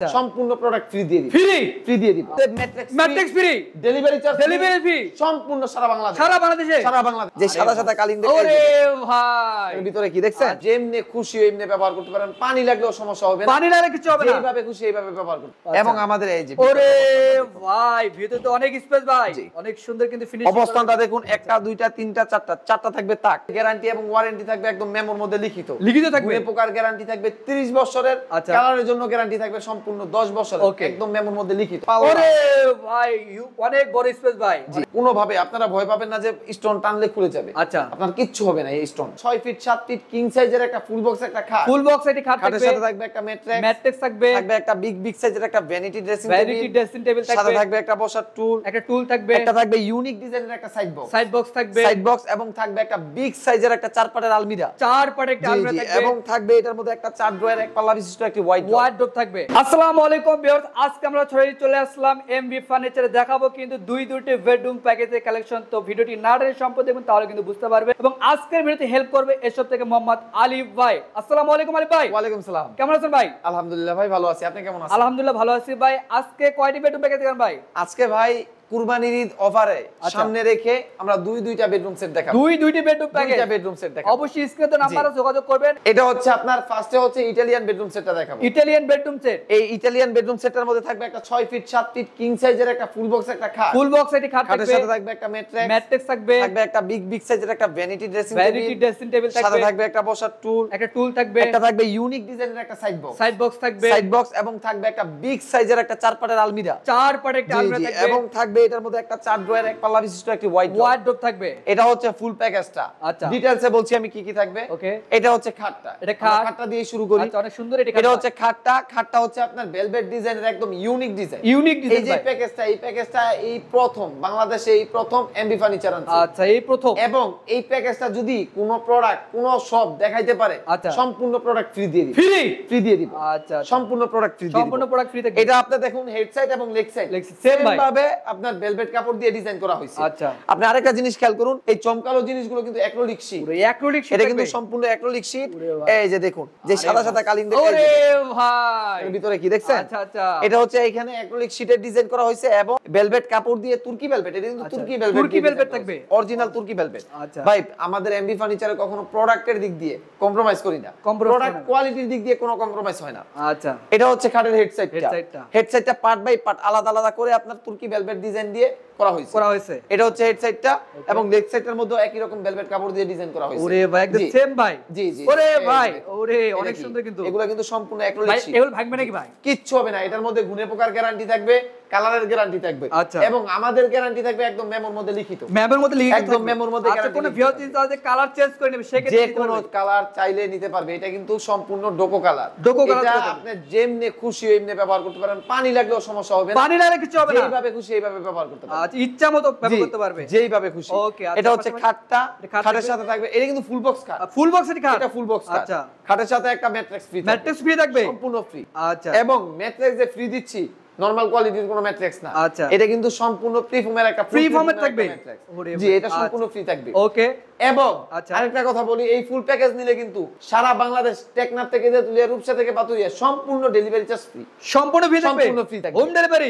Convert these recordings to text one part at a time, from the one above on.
সম্পূর্ণ product free দিয়ে দিব। ফ্রি দিয়ে দিব। Matrix free, delivery charge free, সম্পূর্ণ সারা বাংলাদেশে। সারা বাংলাদেশে। যে সাদা সাদা কালিং দেখেন, ওরে ভাই, এর ভিতরে কি দেখছেন? যেমনে খুশি এমনি ব্যবহার করতে পারেন, পানি লাগলেও সমস্যা হবে না। পানি লাগলে কিছু হবে না, যেভাবে খুশি এইভাবে ব্যবহার করতে। এবং আমাদের এই যে ওরে ভাই, ভিতরে তো অনেক স্পেস ভাই, অনেক সুন্দর কিন্তু ফিনিশিং। অবস্থানটা দেখুন, একটা দুইটা তিনটা চারটা থাকবে তাক। গ্যারান্টি এবং ওয়ারেন্টি থাকবে একদম মেমোর মধ্যে লিখিত থাকবে। পোকার গ্যারান্টি থাকবে 30 বছরের, কালারের জন্য গ্যারান্টি থাকবে সম্পূর্ণ 10 বছরের, একদম মেমোর মধ্যে লিখিত। ওরে ভাই, অনেক বড় স্পেস ভাই। কোনো ভাবে আপনারা ভয় পাবেন না যে স্টোন টানলে খুলে যাবে। আচ্ছা, আপনার কিচ্ছু হবে না। এই স্টোন 6 ফিট 7 ফিট কিং সাইজের একটা ফুল বক্স, একটা খাট, ফুল বক্স এটি খাট খাটের থাকবে, সাথে থাকবে একটা ম্যাট্রিক্স থাকবে একটা বিগ সাইজের একটা ভ্যানিটি ড্রেসিং টেবিল থাকবে, সাথে থাকবে একটা বসার টুল, একটা টুল থাকবে, একটা থাকবে ইউনিক ডিজাইনের একটা সাইড বক্স থাকবে, এবং থাকবে একটা বিগ সাইজের একটা 4 পাটের আলমিরা, 4 পাটের একটা আলমিরা থাকবে, এবং থাকবে এটার মধ্যে একটা 4 ড্রয়ার এক পাল্লা বিশিষ্ট একটা ওয়ার্ডরোব থাকবে। আসসালামু আলাইকুম ভিউয়ার্স, আজকে আমরা চলে আসলাম এমবি ফার্নিচারে। দেখাবো কিন্তু দুইটি বেডরুম প্যাকেজের কালেকশন। তো ভিডিওটি না টেনে সম্পূর্ণ দেখুন, তাহলে কিন্তু বুঝতে পারবে। এবং আজকের ভিডিওতে হেল্প করবে এসব থেকে মোহাম্মদ আলিফ ভাই। আসসালামু আলাইকুম আলিফ ভাই। ওয়া আলাইকুম সালাম। কেমন আছেন ভাই? আলহামদুলিল্লাহ ভাই, ভালো আছি। আপনি কেমন আছেন? আলহামদুলিল্লাহ ভালো আছি ভাই। আজকে কয়টি বেডরুম প্যাকেজ দেখান ভাই? আজকে ভাই কুরবানির ঈদ অফারে সামনে রেখে আমরা দুইটা বেডরুম সেট দেখাবো। দুইটি বেডরুম প্যাকেজ, দুইটা বেডরুম সেট দেখাবো। অবশ্যই স্ক্রিনে তো নাম্বারে যোগাযোগ করবেন। এটা হচ্ছে আপনার ফার্স্টে হচ্ছে ইতালিয়ান বেডরুম সেটটা দেখাবো। Italian bedroom set. এই ইতালিয়ান বেডরুম সেটের মধ্যে থাকবে একটা 6 ফিট 7 ফিট কিং সাইজের একটা ফুল বক্স, একটা খাট, ফুল বক্স এটি খাট থাকবে, খাটের সাথে থাকবে একটা ম্যাট্রিক্স থাকবে, একটা বিগ সাইজের একটা ভ্যানিটি ড্রেসিং টেবিল থাকবে, সাথে থাকবে একটা বসার টুল, একটা টুল থাকবে, একটা থাকবে ইউনিক ডিজাইনের একটা সাইড বক্স থাকবে, এবং থাকবে একটা বিগ সাইজের একটা 4 পাটের আলমিরা, 4 পাটের একটা আলমিরা থাকবে, এবং থাকবে এটার মধ্যে একটা 4 ড্রয়ার এক পাল্লা বিশিষ্ট একটা ওয়ার্ডরোব থাকবে। এটা হচ্ছে ফুল প্যাকেজটা। আচ্ছা, ডিটেইলসে বলছি আমি কি থাকবে। ওকে, এটা হচ্ছে খাটটা। এটা খাটটা দিয়ে শুরু করি। আচ্ছা, অনেক সুন্দর। এটা হচ্ছে খাটটা হচ্ছে আপনার ভেলভেট ডিজাইনের একদম ইউনিক ডিজাইন। এই যে প্যাকেজটা এই প্রথম বাংলাদেশে, এই প্রথম এমবি ফার্নিচার আনছে। আচ্ছা, এই প্রথম। এবং এই প্যাকেজটা যদি কোনো প্রোডাক্ট কোনো শপ দেখাইতে পারে, সম্পূর্ণ প্রোডাক্ট ফ্রি দিয়ে দিব। ফ্রি দিয়ে দিব। আচ্ছা, সম্পূর্ণ প্রোডাক্ট ফ্রি দিয়ে দিব। সম্পূর্ণ প্রোডাক্ট ফ্রি থাকবে। এটা আপনি দেখুন, হেড সাইড এবং লেগ সাইড সেম ভাবে আপনার ভেলভেট কাপড় দিয়ে ডিজাইন করা হয়েছে। আচ্ছা, আপনি আরেকটা জিনিস খেয়াল করুন, এই চমকালো জিনিসগুলো কিন্তু অ্যাক্রিলিক শীট। এটা কিন্তু সম্পূর্ণ অ্যাক্রিলিক শীট। এই যে দেখুন, যে সাদা সাদা কালিং দেখেন, ওরে ভাই, এর ভিতরে কি দেখছেন? আচ্ছা আচ্ছা, এটা হচ্ছে এখানে অ্যাক্রিলিক শীটের ডিজাইন করা হয়েছে এবং ভেলভেট কাপড় দিয়ে তুর্কি ভেলভেট। এটা কিন্তু তুর্কি ভেলভেট থাকবে, অরিজিনাল তুর্কি ভেলভেট। ভাই আমাদের এমবি ফার্নিচারে কখনো প্রোডাক্টের দিক দিয়ে কম্প্রোমাইজ করি না, প্রোডাক্ট কোয়ালিটির দিক দিয়ে কোনো কম্প্রোমাইজ হয় না। আচ্ছা, এটা হচ্ছে খাটের হেড সাইডটা পার্ট বাই পার্ট আলাদা আলাদা করে আপনার তুর্কি ভেলভেট ডিজাইন দিয়ে করা হয়েছে। এটা হচ্ছে হেড সাইডটা এবং লেগ সাইডটার মধ্যে একই রকম ভেলভেট কাপড় দিয়ে ডিজাইন করা হয়েছে। ওরে ভাই, একদম সেম ভাই। জি। ওরে ভাই, ওরে অনেক সুন্দর। কিন্তু এগুলো কিন্তু সম্পূর্ণ অ্যাক্রিলিক শীট। এগুলো ভাঙবে নাকি ভাই? কিচ্ছু হবে না। এটার মধ্যে ঘুনে পোকার গ্যারান্টি থাকবে, কালারের গ্যারান্টি থাকবে, এবং আমাদের গ্যারান্টি থাকবে একদম মেমোর মধ্যে লিখিত। একদম মেমোর মধ্যে গ্যারান্টি। কোনো ভিউ চিন্তা আছে কালার চেঞ্জ করে নেবে, সেক্ষেত্রে যে কোনো কালার চাইলে নিতে পারবে। এটা কিন্তু সম্পূর্ণ ডোকো কালার। এটা আপনি যেমনে খুশি এমনি ব্যবহার করতে পারেন, পানি লাগলেও সমস্যা হবে না, পানি লাগলে কিছু হবে না, যেভাবে খুশি এইভাবে ব্যবহার করতে পারবেন। আচ্ছা, ইচ্ছা মতো ব্যবহার করতে পারবে, যেইভাবে খুশি। এটা হচ্ছে খাটটা, খাটের সাথে থাকবে, এটা কিন্তু ফুল বক্স খাট। ফুল বক্স এর খাট, এটা ফুল বক্স খাট। আচ্ছা, খাটের সাথে একটা ম্যাট্রিক্স ফ্রি থাকবে, সম্পূর্ণ ফ্রি। আচ্ছা, এবং ম্যাট্রিক্স যে ফ্রি দিচ্ছি নরমাল কোয়ালিটির কোনো ম্যাট্রিক্স না। আচ্ছা, এটা কিন্তু সম্পূর্ণ ফ্রি ফোমের একটা ফ্রি ফোমের থাকবে। জি, এটা সম্পূর্ণ ফ্রি থাকবে। ওকে, এবং আরেকটা কথা বলি, এই ফুল প্যাকেজ নিলে কিন্তু সারা বাংলাদেশ, টেকনাফ থেকে তেতুলিয়া, রূপসা থেকে পাতুরিয়া, সম্পূর্ণ ডেলিভারি চার্জ ফ্রি। সম্পূর্ণ ফ্রি থাকবে, সম্পূর্ণ ফ্রি থাকবে,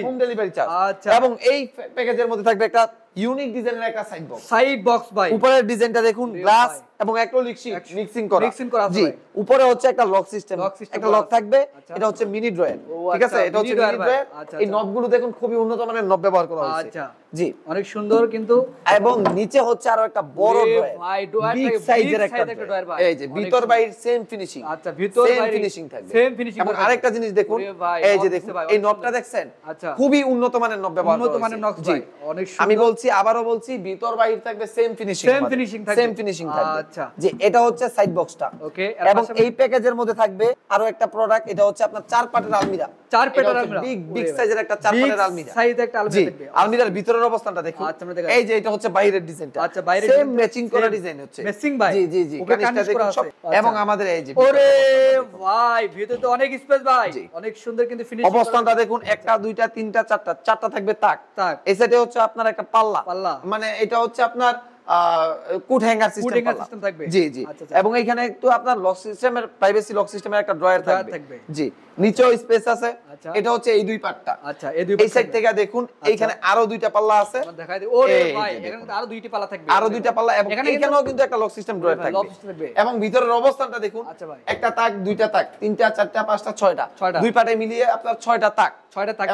হোম ডেলিভারি চার্জ। আচ্ছা, এবং এই প্যাকেজের মধ্যে থাকবে একটা ইউনিক ডিজাইনের একটা সাইড বক্স ভাই। উপরের ডিজাইনটা দেখুন, গ্লাস এবং অ্যাক্রিলিক শীট মিক্সিং করা। জি, উপরে হচ্ছে একটা লক সিস্টেম, একটা লক থাকবে। এটা হচ্ছে মিনি ড্রয়ার, ঠিক আছে? এটা হচ্ছে মিনি ড্রয়ার। এই নবগুলো দেখুন, খুবই উন্নত মানের নব ব্যবহার করা হয়েছে। আচ্ছা, জি, অনেক সুন্দর। কিন্তু এবং নিচে হচ্ছে আরো একটা বড় ড্রয়ার, বিগ সাইজের একটা ড্রয়ার। এই যে ভিতর বাইরে সেম ফিনিশিং। আচ্ছা, ভিতর বাইরে ফিনিশিং থাকবে, সেম ফিনিশিং। এবং আরেকটা জিনিস দেখুন, এই যে দেখুন, এই নবটা দেখছেন? আচ্ছা, খুবই উন্নত মানের নব ব্যবহার করা হয়েছে। উন্নত মানের নব ভাই, অনেক সুন্দর। আমি বলছি, আবারো বলছি, ভিতর বাইরে থাকবে সেম ফিনিশিং থাকবে। আচ্ছা, যে এটা হচ্ছে সাইড বক্সটা। ওকে, এবং এই প্যাকেজের মধ্যে থাকবে আরো একটা প্রোডাক্ট। এটা হচ্ছে আপনার 4 পাটের আলমিরা, 4 পাটের আলমিরা, বিগ সাইজের একটা 4 পাটের আলমিরা। সাইজে একটা আলমিরা থাকবে। আলমিরার ভিতরের অবস্থানটা দেখুন। এই যে এটা হচ্ছে বাইরের ডিজাইনটা। আচ্ছা, বাইরের সেম ম্যাচিং করা ডিজাইন হচ্ছে। ম্যাচিং ভাই। জি, কানিশটা দেখুন সব। এবং আমাদের এই যে ওরে ভাই, ভিতরে তো অনেক স্পেস ভাই, অনেক সুন্দর। কিন্তু ফিনিশিং অবস্থানটা দেখুন, একটা দুইটা তিনটা চারটা থাকবে তাক। এই সাইডে হচ্ছে আপনার একটা পাল্লা, মানে এটা হচ্ছে আপনার কুট হ্যাঙ্গার সিস্টেম থাকবে। জি জি, এবং এখানে একটু আপনার লক সিস্টেমের প্রাইভেসি লক সিস্টেমের একটা ড্রয়ার থাকবে। জি, নিচেও স্পেস আছে। এটা হচ্ছে এই দুই পার্টটা। আচ্ছা, এই সাইড থেকে দেখুন এইখানে আরো দুইটা পাল্লা আছে। দেখাই দিই। ওরে ভাই, এখানে তো আরো দুইটা পাল্লা থাকবে। আরো দুইটা পাল্লা, এবং এখানেও কিন্তু একটা লক সিস্টেম ড্রয়ার থাকবে। এবং ভিতরের অবস্থানটা দেখুন, একটা তাক, দুইটা তাক, তিনটা, চারটা, পাঁচটা, ছয়টা, দুই পাটে মিলিয়ে আপনার ছয়টা তাক,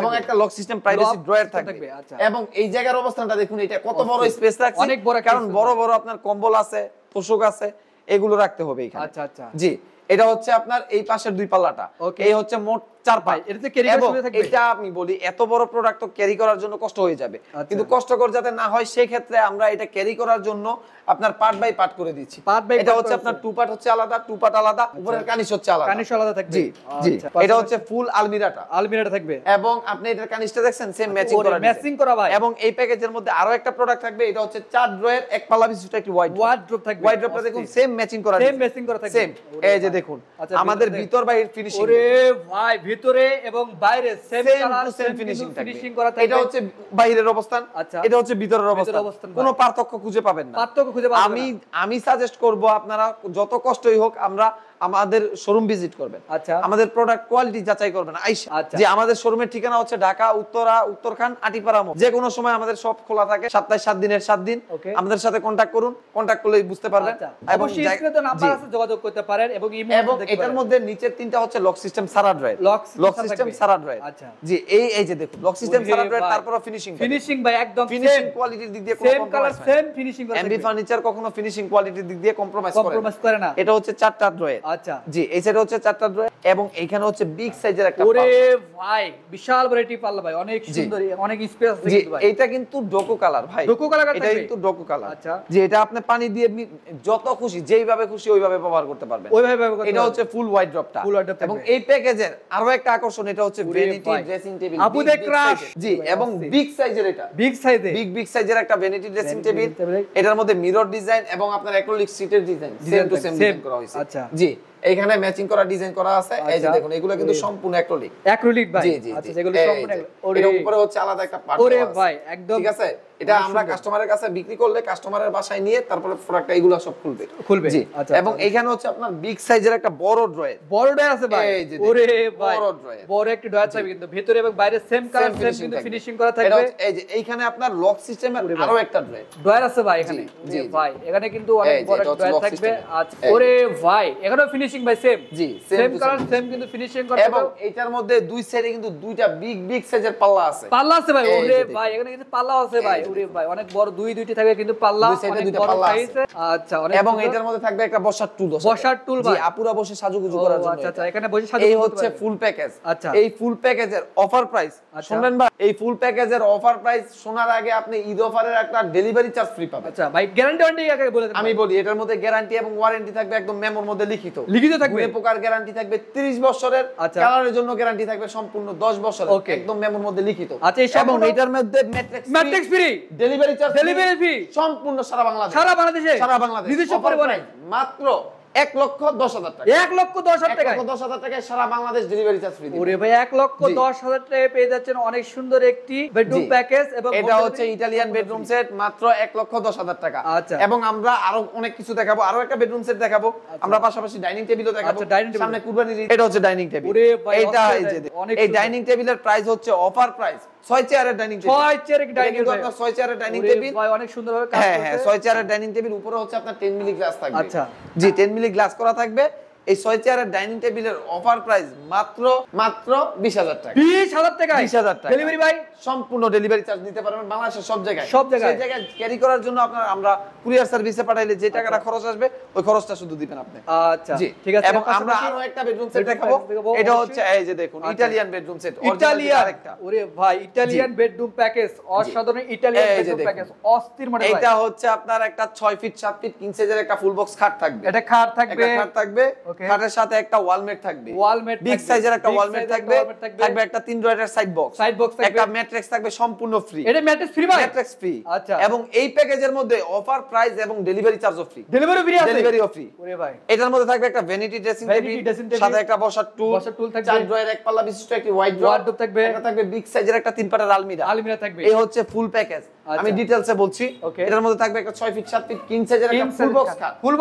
এবং একটা লক সিস্টেম প্রাইভেসি ড্রয়ার থাকবে। এবং এই জায়গার অবস্থানটা দেখুন, এটা কত বড় স্পেস রাখছে, অনেক বড়, কারণ বড় বড় আপনার কম্বল আছে, তোষক আছে, এগুলো রাখতে হবে এখানে। আচ্ছা আচ্ছা, জি, এটা হচ্ছে আপনার এই পাশের দুই পাল্লাটা। এই হচ্ছে মোট 4 পাই। এটাতে ক্যারি করার সুবিধা থাকবে। এটা আমি বলি, এত বড় প্রোডাক্ট তো ক্যারি করার জন্য কষ্ট হয়ে যাবে, কিন্তু কষ্টকর যাতে না হয় সেই ক্ষেত্রে আমরা এটা ক্যারি করার জন্য আপনার পার্ট বাই পার্ট করে দিচ্ছি। এটা হচ্ছে আপনার টু পার্ট হচ্ছে আলাদা, টু পার্ট আলাদা, উপরের কানিশ হচ্ছে আলাদা, কানিশ আলাদা থাকবে। জি জি, এটা হচ্ছে ফুল আলমিরাটা থাকবে, এবং আপনি এটার কানিশটা দেখছেন সেম ম্যাচিং করা ভাই। এবং এই প্যাকেজের মধ্যে আরো একটা প্রোডাক্ট থাকবে, এটা হচ্ছে 4 ড্রয়ার, এক পাল্লা বিশিষ্ট একটি ওয়াইড্রপ থাকবে। ওয়াইড্রপটা দেখুন সেম ম্যাচিং করা থাকবে, সেম। এই যে দেখুন আমাদের ভিতর বাইরের ফিনিশিং। ওরে ভাই, ভিতরে এবং বাইরে সেম কালার, সেম ফিনিশিং করা থাকবে। এটা হচ্ছে বাইরের অবস্থান, এটা হচ্ছে ভিতরের অবস্থান, কোনো পার্থক্য খুঁজে পাবেন না। আমি সাজেস্ট করব আপনারা যত কষ্টই হোক আমরা আমাদের শোরুম ভিজিট করবেন। আচ্ছা, আমাদের প্রোডাক্ট কোয়ালিটি যাচাই করবেন আইসা। যে আমাদের শোরুমের ঠিকানা হচ্ছে ঢাকা উত্তরখান আটিপাড়া মোড়। যে কোনো সময় আমাদের সব খোলা থাকে, সপ্তাহে 7 দিনের 7 দিন। আমাদের সাথে কন্টাক্ট করুন, কন্টাক্ট করলেই বুঝতে পারবেন। এবং স্ক্রিনে তো নাম্বার আছে, যোগাযোগ করতে পারেন। এবং এটার মধ্যে নিচের তিনটা হচ্ছে লক সিস্টেম সারা ড্রয়ার, লক সিস্টেম সারা ড্রয়ার। আচ্ছা, জি, এই যে দেখুন লক সিস্টেম সারা ড্রয়ার, তারপর ফিনিশিং ভাই একদম ফিনিশিং কোয়ালিটির দিক দিয়ে সেম কালার, সেম ফিনিশিং করা এমবি ফার্নিচার কখনো ফিনিশিং কোয়ালিটির দিক দিয়ে কম্প্রোমাইজ করে না। এটা হচ্ছে 4টা ড্রয়ার। আচ্ছা, জি, এই সাইডে হচ্ছে 4টা ড্রয়ার, এবং এখানে হচ্ছে বিগ সাইজের একটা ওরে ভাই, বিশাল ভ্যারাইটি পাল্লা ভাই, অনেক সুন্দর, অনেক স্পেস আছে কিন্তু ভাই। এটা কিন্তু ডোকো কালার ভাই, ডোকো কালার, এটা কিন্তু ডোকো কালার। আচ্ছা, যে এটা আপনি পানি দিয়ে যত খুশি যেইভাবে খুশি ওইভাবে ব্যবহার করতে পারবেন, এটা হচ্ছে ফুল ওয়াইড ড্রপটা। এবং এই প্যাকেজের আরো একটা আকর্ষণ, এটা হচ্ছে ভ্যানিটি ড্রেসিং টেবিল, আপু দে ক্রাশ। জি, এবং বিগ সাইজের, এটা বিগ সাইজের একটা ভ্যানিটি ড্রেসিং টেবিল। এটার মধ্যে মিরর ডিজাইন এবং আপনার অ্যাক্রিলিক সিটের design same to same design করা হয়েছে। আচ্ছা, জি, এইখানে ম্যাচিং করা ডিজাইন করা আছে। এই যে দেখুন, এগুলো কিন্তু সম্পূর্ণ অ্যাক্রিলিক ভাই। আচ্ছা, যেগুলো সম্পূর্ণ এর উপরে হচ্ছে আলাদা একটা পার্ট। ওরে ভাই, একদম ঠিক আছে। এটা আমরা কাস্টমারের কাছে বিক্রি করলে কাস্টমারের বাসায় নিয়ে তারপরে প্রোডাক্টটা এগুলো সব খুলবে। জি, এবং এখানে হচ্ছে আপনার বিগ সাইজের একটা বড় ড্রয়ার আছে ভাই। ওরে ভাই, বড় একটা ড্রয়ার থাকবে, কিন্তু ভিতরে এবং বাইরে সেম কালার, সেম কিন্তু ফিনিশিং করা থাকবে। এই যে এইখানে আপনার লক সিস্টেমের আরো একটা ড্রয়ার আছে ভাই এখানে। জি ভাই, এখানে কিন্তু অনেক বড় ড্রয়ার থাকবে। আচ্ছা, ওরে ভাই, এখানেও ফিনিশিং ভাই সেম। জি, সেম কালার, সেম কিন্তু ফিনিশিং করা। এবং এটার মধ্যে দুই সাইডে কিন্তু দুইটা বিগ সাইজের পাল্লা আছে ভাই। ওরে ভাই, এখানে কিন্তু পাল্লা আছে ভাই। ওরে ভাই, অনেক বড় দুইটি থাকবে কিন্তু পাল্লা অনেক বড় সাইজ। আচ্ছা, অনেক। এবং এটার মধ্যে থাকবে একটা বসার টুল ভাই, আপুরা বসে সাজুগুজু করার জন্য। আচ্ছা, এখানে বসে সাজুগুজু। এই হচ্ছে ফুল প্যাকেজ। আচ্ছা, এই ফুল প্যাকেজের অফার প্রাইস শুনলেন ভাই, এই ফুল প্যাকেজের অফার প্রাইস শোনার আগে আপনি ঈদ অফারের একটা ডেলিভারি চার্জ ফ্রি পাবেন। আচ্ছা ভাই, গ্যারান্টি আগে বলে দেন। আমি বলি, এটার মধ্যে গ্যারান্টি এবং ওয়ারেন্টি থাকবে একদম মেমোর মধ্যে লিখিত থাকবে। পোকার গ্যারান্টি থাকবে 30 বছরের, কালারের জন্য গ্যারান্টি থাকবে সম্পূর্ণ 10 বছরের, একদম মেমোর মধ্যে লিখিত। আচ্ছা, এবং এটার মধ্যে matrix free, delivery charge free, সম্পূর্ণ সারা বাংলাদেশে নিজস্ব পরিবহনে মাত্র 1,10,000 টাকা। 1,10,000 টাকায় সারা বাংলাদেশ ডেলিভারি চার্জ ফ্রি। ওরে ভাই, 1,10,000 টাকায় পেয়ে যাচ্ছেন অনেক সুন্দর একটি বেডরুম প্যাকেজ। এবং এটা হচ্ছে ইতালিয়ান বেডরুম সেট, মাত্র 1,10,000 টাকা। আচ্ছা, এবং আমরা আরো অনেক কিছু দেখাবো, আরো একটা বেডরুম সেট দেখাবো আমরা, পাশাপাশি ডাইনিং টেবিলও দেখাবো। সামনে কুরবানির ঈদ। এটা হচ্ছে ডাইনিং টেবিল। এটা এই ডাইনিং টেবিলের প্রাইস হচ্ছে অফার প্রাইস 6 চেয়ারের ডাইনিং টেবিল। 6 চেয়ারের ডাইনিং টেবিল, 6 চেয়ারের ডাইনিং টেবিল ভাই, অনেক সুন্দরভাবে কাজ করছে। হ্যাঁ, 6 চেয়ারের ডাইনিং টেবিল, উপরে হচ্ছে আপনার 10 মিলি গ্লাস থাকবে। আচ্ছা, জি, 10 মিলি গ্লাস করা থাকবে। এই 6 চেয়ারের ডাইনিং টেবিলের অফার প্রাইস মাত্র 20,000 টাকা। 20,000 টাকা, 20,000 টাকা ডেলিভারি ভাই, সম্পূর্ণ ডেলিভারি চার্জ নিতে পারবেন বাংলাদেশের সব জায়গায়। সেই জায়গায় ক্যারি করার জন্য আমরা কুরিয়ার সার্ভিসে পাঠাইলে যে টাকাটা খরচ আসবে ওই খরচটা শুধু দিবেন আপনি। আচ্ছা, ঠিক আছে। এবং আমরা আরো একটা বেডরুম সেট দেখাবো। এটা হচ্ছে এই যে দেখুন, ইতালিয়ান বেডরুম সেট, ইতালিয়ান আরেকটা। ওরে ভাই, ইতালিয়ান বেডরুম প্যাকেজ, অসাধারণ ইতালিয়ান বেডরুম প্যাকেজ, অস্থির মডেল ভাই। এটা হচ্ছে আপনার একটা 6 ফিট 7 ফিট কিং সাইজের একটা ফুল বক্স খাট থাকবে। এটা খাট থাকবে, খাট থাকবে খাটের সাথে একটা ওয়ালমেট থাকবে, বিগ সাইজের একটা ওয়ালমেট থাকবে, থাকবে একটা 3 ড্রয়ারের সাইড বক্স, একটা ম্যাট্রেক্স থাকবে সম্পূর্ণ ফ্রি। এটা ম্যাট্রেক্স ফ্রি ভাই? ম্যাট্রেক্স ফ্রি। আচ্ছা। এবং এই প্যাকেজের মধ্যে অফার প্রাইস এবং ডেলিভারি চার্জও ফ্রি। ডেলিভারি ফ্রি আছে? ডেলিভারিও ফ্রি। ওরে ভাই। এটার মধ্যে থাকবে একটা ভ্যানিটি ড্রেসিং টেবিল, সাথে একটা বসার টুল থাকবে, 4 ড্রয়ার এক পাল্লা বিশিষ্ট একটি ওয়ার্ডরোব থাকবে, একটা থাকবে বিগ সাইজের একটা 3 পাটের আলমিরা থাকবে। এই হচ্ছে ফুল প্যাকেজ। আমি ডিটেইলসে বলছি। এটার মধ্যে থাকবে একটা 6 ফিট 7 ফিট কিং সাইজের একটা ফুল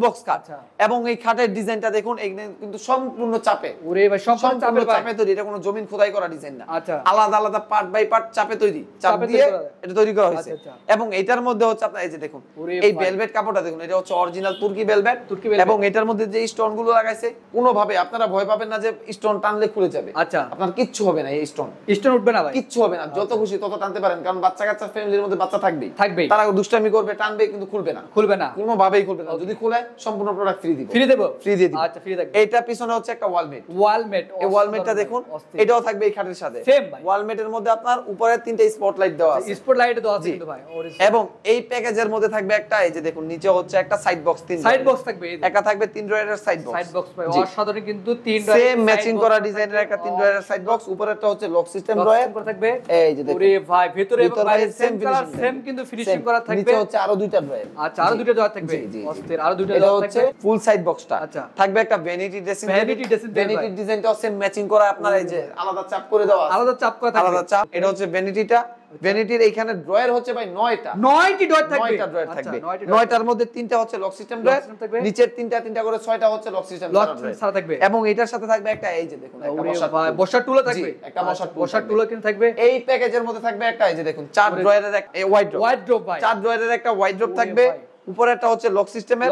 বক্স খাট। এবং এই খাটের ডিজাইনটা দেখুন, এখানে কিন্তু সম্পূর্ণ চাপে। ওরে ভাই, সম্পূর্ণ চাপে তৈরি, এটা কোনো জমিন খোদাই করা ডিজাইন না। আলাদা আলাদা পার্ট বাই পার্ট চাপে তৈরি, চাপ দিয়ে এটা তৈরি করা হয়েছে। এবং এটার মধ্যে হচ্ছে আপনার এই যে দেখুন, এই ভেলভেট কাপড়টা দেখুন, এটা হচ্ছে অরিজিনাল তুর্কি ভেলভেট। এবং এটার মধ্যে যে স্টোন গুলো লাগাইছে, কোনোভাবে আপনারা ভয় পাবেন না যে স্টোন টানলে খুলে যাবে। আপনার কিচ্ছু হবে না, এই স্টোন উঠবে না ভাই, কিচ্ছু হবে না। যত খুশি তত টানতে পারেন, কারণ বাচ্চা কাচ্চা ফ্যামিলির মধ্যে বাচ্চা থাকবেই, তারা দুষ্টামি করবে, টানবে, কিন্তু খুলবে না, কোনোভাবেই খুলবে না। যদি খুলে সম্পূর্ণ প্রোডাক্ট ফ্রি দিব, ফ্রি দিয়ে দিব। আচ্ছা, ফ্রি থাকবে। এটা পিছনে হচ্ছে একটা ওয়ালমেট। এই ওয়ালমেটটা দেখুন, এটাও থাকবে এই খাটের সাথে। ওয়ালমেটের মধ্যে আপনার উপরে 3টা স্পটলাইট দেওয়া আছে, কিন্তু ভাই। এবং এই প্যাকেজের মধ্যে থাকবে একটা, এই যে দেখুন, নিচে হচ্ছে একটা সাইড বক্স, থাকবে, একটা থাকবে 3 ড্রয়ারের সাইড বক্স ভাই, অসাধারণ কিন্তু 3 ড্রয়ার সেম ম্যাচিং করা ডিজাইনের একটা 3 ড্রয়ারের সাইড বক্স। উপরেরটা হচ্ছে লক সিস্টেম ড্রয়ার থাকবে, এই যে দেখুন। ওরে ভাই, ভিতরে এবং বাইরে সেম কিন্তু ফিনিশিং করা থাকবে। নিচে হচ্ছে আরো 2টা ড্রয়ার। আচ্ছা, আরো 2টা ড্রয়ার থাকবে, অস্থির, আরো 2টা ড্রয়ার থাকবে। এটা হচ্ছে ফুল সাইড বক্সটা। আচ্ছা, থাকবে একটা ভ্যানিটি ড্রেসিং ভ্যানিটি ডিজাইনটাও সেম ম্যাচিং করা, আপনার এই যে আলাদা চাপ করে দেওয়া আছে, আলাদা চাপ করা থাকবে, আলাদা চাপ। এটা হচ্ছে ভ্যানিটিটা। ভ্যানিটির এইখানে ড্রয়ার হচ্ছে ভাই 9টা 9টি ড্রয়ার থাকবে। 9টা ড্রয়ার থাকবে। 9টার মধ্যে 3টা হচ্ছে লক সিস্টেম ড্রয়ার, নিচের 3টা করে 6টা হচ্ছে লক সিস্টেম ড্রয়ার থাকবে। এবং এটার সাথে থাকবে একটা, এই যে দেখুন, একটা বসার টুলও থাকবে, একটা বসার টুলও কিন্তু থাকবে। এই প্যাকেজের মধ্যে থাকবে একটা, এই যে দেখুন, 4 ড্রয়ারের একটা ওয়াইড্রোব ভাই, 4 ড্রয়ারের একটা ওয়াইড্রোব থাকবে। উপরেরটা হচ্ছে লক সিস্টেমের,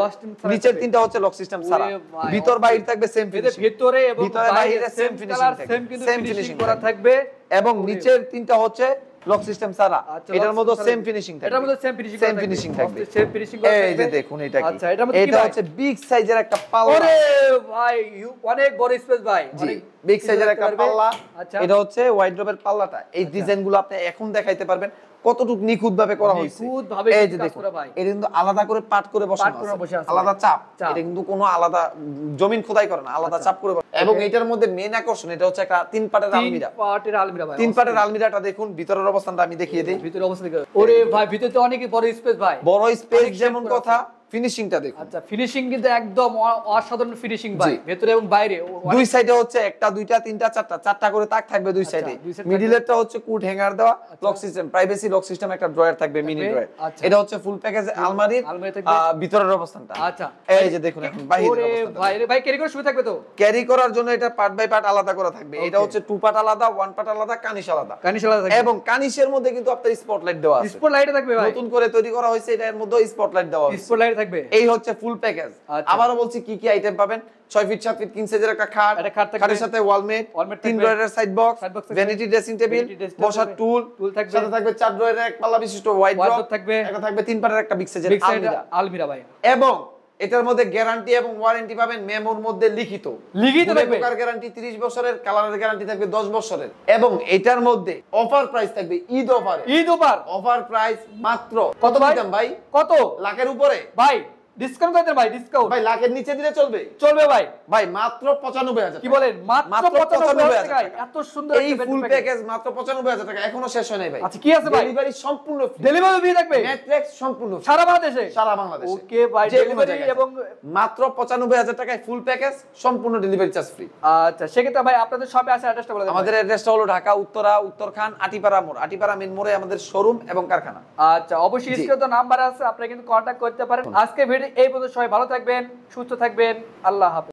নিচের 3টা হচ্ছে লক সিস্টেম ছাড়া। ভিতর বাইরে থাকবে সেম ফিনিশিং, ভিতরে এবং বাইরে সেম ফিনিশিং থাকবে, সেম ফিনিশিং করা থাকবে। এবং নিচের 3টা হচ্ছে লক সিস্টেম ছাড়া, এটার মধ্যে সেম ফিনিশিং থাকবে, এটার মধ্যে সেম ফিনিশিং থাকবে, সেম ফিনিশিং করা থাকবে। এই যে দেখুন, এটা কি? আচ্ছা, এটার মধ্যে এটা হচ্ছে বিগ সাইজের একটা পাল্লা। ওরে ভাই, অনেক বড় স্পেস ভাই, জি, বিগ সাইজের একটা পাল্লা। এটা হচ্ছে ওয়াইড্রোবের পাল্লাটা। এই ডিজাইনগুলো আপনি এখন দেখাইতে পারবেন কতটুকু নিখুঁত ভাবে করা হয়েছে। এই যে দেখুন, এটা কিন্তু আলাদা করে পাট করে বসানো আছে, আলাদা চাপ। এটা কিন্তু কোনো আলাদা জমিন খোদাই করে না, আলাদা চাপ করে। এবং এটার মধ্যে মেইন আকর্ষণ, এটা হচ্ছে একটা 3 পাটের আলমিরা। 3 পাটের আলমিরাটা দেখুন, ভিতরের অবস্থানটা আমি দেখিয়ে দিই। ভিতরের অবস্থা দেখুন, ওরে ভাই, ভিতরে তো অনেক বড় স্পেস ভাই, বড় স্পেস যেমন কথা, ফিনিশিংটা দেখুন। আচ্ছা, ফিনিশিং কিন্তু একদম অসাধারণ ফিনিশিং ভাই, ভিতরে এবং বাইরে। দুই সাইডে হচ্ছে একটা, দুইটা, তিনটা, চারটা করে তাক থাকবে দুই সাইডে। মিডলেরটা হচ্ছে কুট হ্যাঙ্গার দেওয়া, lock system, privacy lock system, একটা ড্রয়ার থাকবে, মিনি ড্রয়ার। এটা হচ্ছে ফুল প্যাকেজ আলমারির ভিতরের অবস্থানটা। আচ্ছা, এই যে দেখুন, এখন বাইরের অবস্থাটা। ভাই রে ভাই, ক্যারি করার সুবিধা থাকবে তো? ক্যারি করার জন্য এটা পার্ট বাই পার্ট আলাদা করা থাকবে। এটা হচ্ছে 2 পার্ট আলাদা, 1 পার্ট আলাদা, কানিশ আলাদা থাকবে। এবং কানিশের মধ্যে কিন্তু আপনার স্পটলাইট দেওয়া আছে, স্পটলাইট থাকবে ভাই, নতুন করে তৈরি করা হয়েছে, এটার মধ্যে স্পটলাইট দেওয়া আছে, স্পটলাইট থাকবে। এই হচ্ছে ফুল প্যাকেজ। আবারও বলছি, কি কি আইটেম পাবেন: 6 ফিট 7 ফিট কিং সাইজের একটা খাট, খাটের সাথে ওয়ালমেট, 3 ড্রয়ারের side box, vanity dressing table, বসার টুল থাকবে, সাথে থাকবে 4 ড্রয়ারের এক পাল্লা বিশিষ্ট ওয়াইড্রোব থাকবে, একটা থাকবে 3 পাটের একটা বিগ সাইজের আলমিরা ভাই। এবং এটার মধ্যে গ্যারান্টি এবং ওয়ারেন্টি পাবেন মেমোর মধ্যে লিখিত থাকবে। গ্যারান্টি 30 বছরের, কালারের গ্যারান্টি থাকবে 10 বছরের। এবং এটার মধ্যে অফার প্রাইস থাকবে, ঈদ অফার প্রাইস মাত্র কত ভাই? কত লাখের উপরে ভাই? ডিসকাউন্ট কত ভাই? ডিসকাউন্ট ভাই লাখের নিচে দিলে চলবে ভাই মাত্র 95,000। কি বলেন? মাত্র 95,000 টাকা, এত সুন্দর এই ফুল প্যাকেজ মাত্র 95,000 টাকা, এখনো শেষ হয় নাই ভাই। আচ্ছা, কি আছে ভাই? ডেলিভারি সম্পূর্ণ ফ্রি, ডেলিভারি ফ্রি থাকবে, ম্যাট্রেক্স সম্পূর্ণ সারা বাংলাদেশে। ওকে ভাই, ডেলিভারি এবং মাত্র 95,000 টাকায় ফুল প্যাকেজ, সম্পূর্ণ ডেলিভারি চার্জ ফ্রি। আচ্ছা, সেক্ষেত্রে ভাই আপনাদের শপে আসে অ্যাড্রেসটা বলে দেন। আমাদের অ্যাড্রেসটা হলো ঢাকা উত্তরা, উত্তরখান, আটিপাড়া মোড়, আটিপাড়া মেন মোড়ে আমাদের শোরুম এবং কারখানা। আচ্ছা, অবশ্যই স্ক্রিনে তো নাম্বার আছে, আপনারা কিন্তু কন্টাক্ট করতে পারেন। আজকে ভিডিও এই পর্যন্ত, সবাই ভালো থাকবেন, সুস্থ থাকবেন, আল্লাহ হাফেজ।